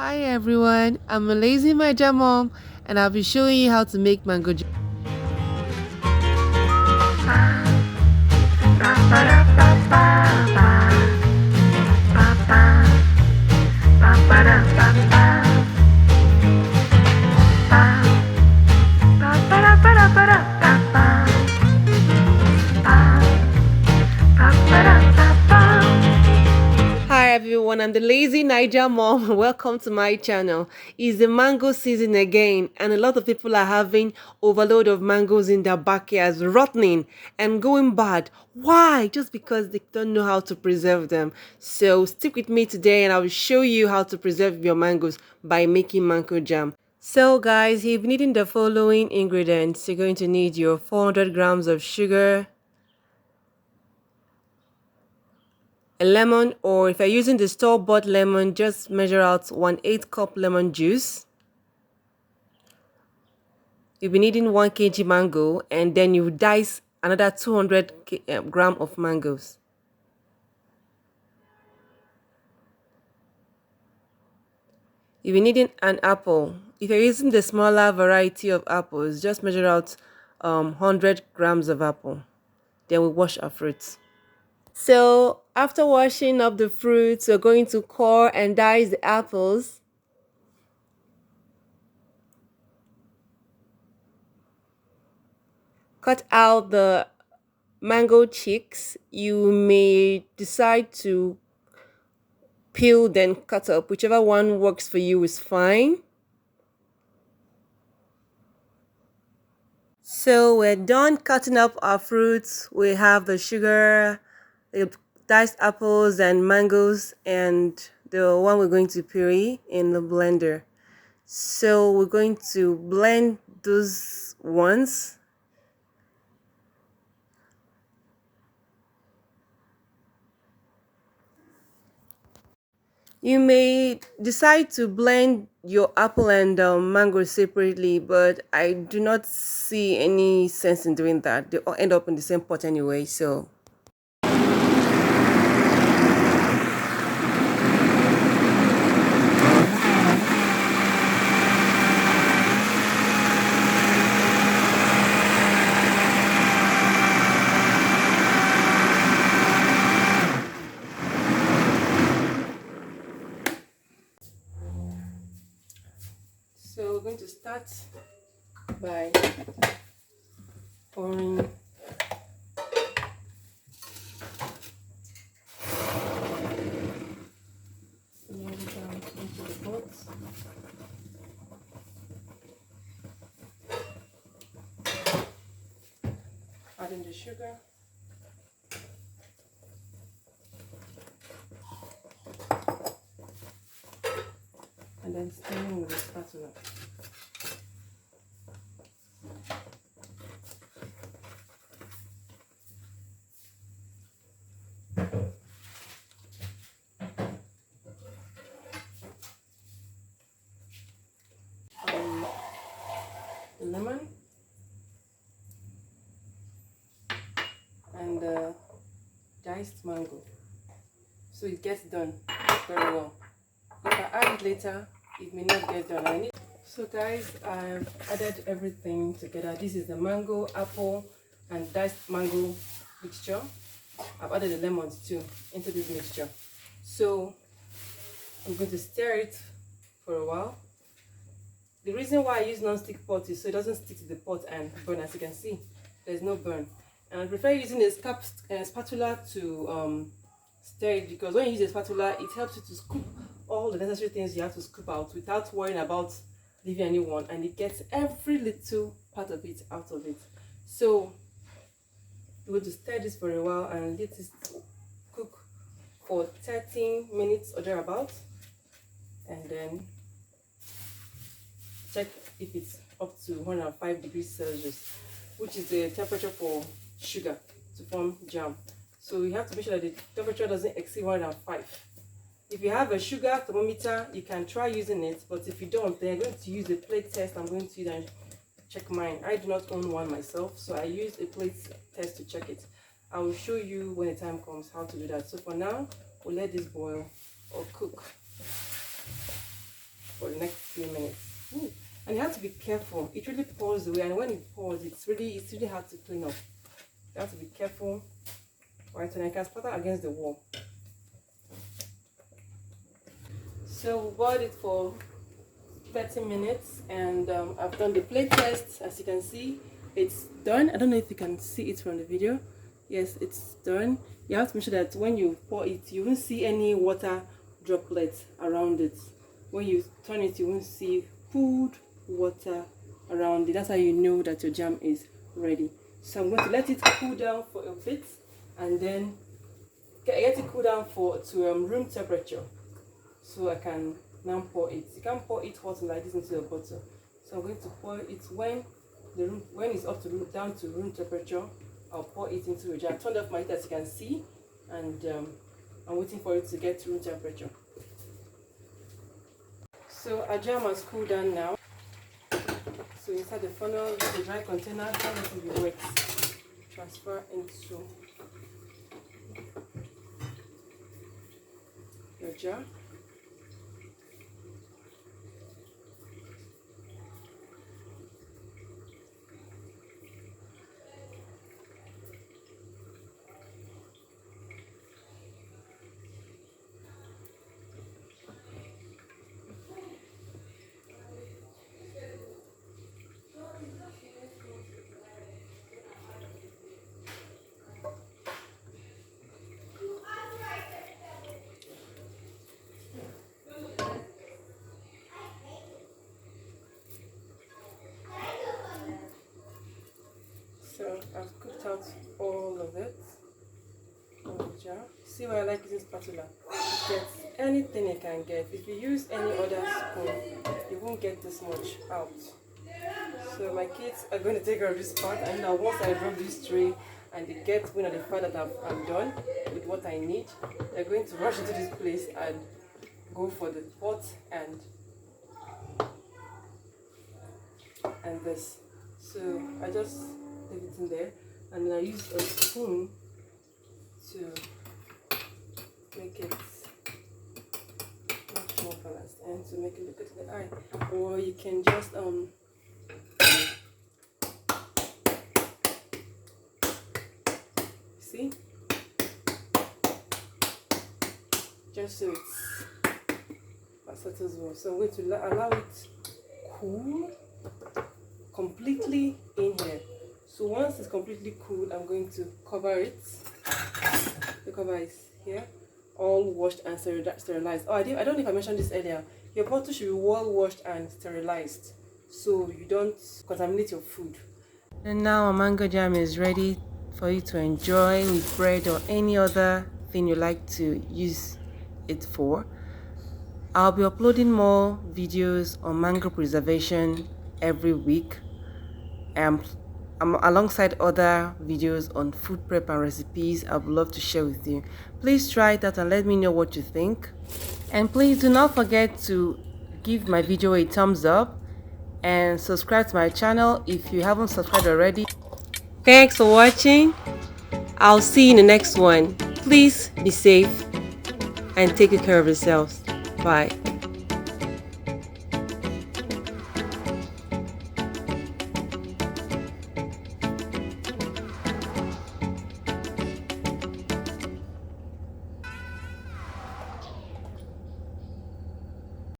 Hi everyone, I'm a lazy Naija mom and I'll be showing you how to make mango jam. Hi everyone, I'm the lazy Niger mom. Welcome to my channel. It's the mango season again, and a lot of people are having overload of mangoes in their backyards, rotting and going bad. Why? Just because they don't know how to preserve them. So stick with me today and I will show you how to preserve your mangoes by making mango jam. So guys, you've been needing the following ingredients. You're going to need your 400 grams of sugar, a lemon, or if you're using the store-bought lemon, just measure out 1/8 cup lemon juice. You'll be needing 1 kg mango, and then you dice another 200 gram of mangoes. You'll be needing an apple. If you're using the smaller variety of apples, just measure out 100 grams of apple. Then we wash our fruits. So after washing up the fruits, we're going to core and dice the apples. Cut out the mango cheeks. You may decide to peel then cut up. Whichever one works for you is fine. So we're done cutting up our fruits. We have the sugar, the diced apples and mangoes, and the one we're going to puree in the blender. So we're going to blend those ones. You may decide to blend your apple and mango separately, but I do not see any sense in doing that. They all end up in the same pot anyway, so. So we're going to start by pouring the water down into the pot. Adding the sugar. And then stirring with the spatula. The lemon and the diced mango, so it gets done very well. If I add it later, it may not get done. So guys, I've added everything together. This is the mango, apple, and diced mango mixture. I've added the lemons too into this mixture. So I'm going to stir it for a while. The reason why I use non-stick pot is so it doesn't stick to the pot and burn. As you can see, there's no burn. And I prefer using a spatula to stir it, because when you use a spatula, it helps you to scoop all the necessary things you have to scoop out without worrying about leaving anyone, and it gets every little part of it out of it. So we're going to stir this for a while and let it cook for 13 minutes or thereabouts, and then check if it's up to 105 degrees Celsius, which is the temperature for sugar to form jam. So you have to make sure that the temperature doesn't exceed 105. If you have a sugar thermometer, you can try using it, but if you don't, then you're going to use a plate test. I'm going to use and check mine. I do not own one myself, so I use a plate test to check it. I will show you when the time comes how to do that. So for now, we'll let this boil or cook. next few minutes. Ooh. And you have to be careful. It really pours away, and when it pours, it's really hard to clean up. You have to be careful. Right, and I can splatter against the wall. So we boiled it for 30 minutes, and I've done the plate test. As you can see, it's done. I don't know if you can see it from the video. Yes, it's done. You have to make sure that when you pour it, you won't see any water droplets around it. When you turn it, you won't see cooled water around it. That's how you know that your jam is ready. So I'm going to let it cool down for a bit, and then get it cool down to room temperature, so I can now pour it. You can't pour it hot like this into the bottle. So I'm going to pour it when it's down to room temperature. I'll pour it into a jar. I've turned off my heat, as you can see, and I'm waiting for it to get to room temperature. So our jam has cooled down now. So inside the funnel, the dry container, how it will be wet. Transfer into your jar. So I've cooked out all of it in the jar. See why I like using spatula? It gets anything you can get. If you use any other spoon, you won't get this much out. So my kids are going to take care of this part, and now once I drop this tray and they get wind of the fact that I'm done with what I need, they're going to rush into this place and go for the pot and this. So I just leave it in there, and then I use a spoon to make it much more balanced and to make it look good to the eye. Or you can just see, just so it's versatile as well. So I'm going to allow it cool completely in here. So once it's completely cool, I'm going to cover it. The cover is here, all washed and sterilized. Oh, I don't know if I mentioned this earlier. Your bottle should be well washed and sterilized, so you don't contaminate your food. And now our mango jam is ready for you to enjoy with bread or any other thing you like to use it for. I'll be uploading more videos on mango preservation every week, alongside other videos on food prep and recipes I would love to share with you. Please try that and let me know what you think. And please do not forget to give my video a thumbs up and subscribe to my channel if you haven't subscribed already. Thanks for watching. I'll see you in the next one. Please be safe and take care of yourselves. Bye.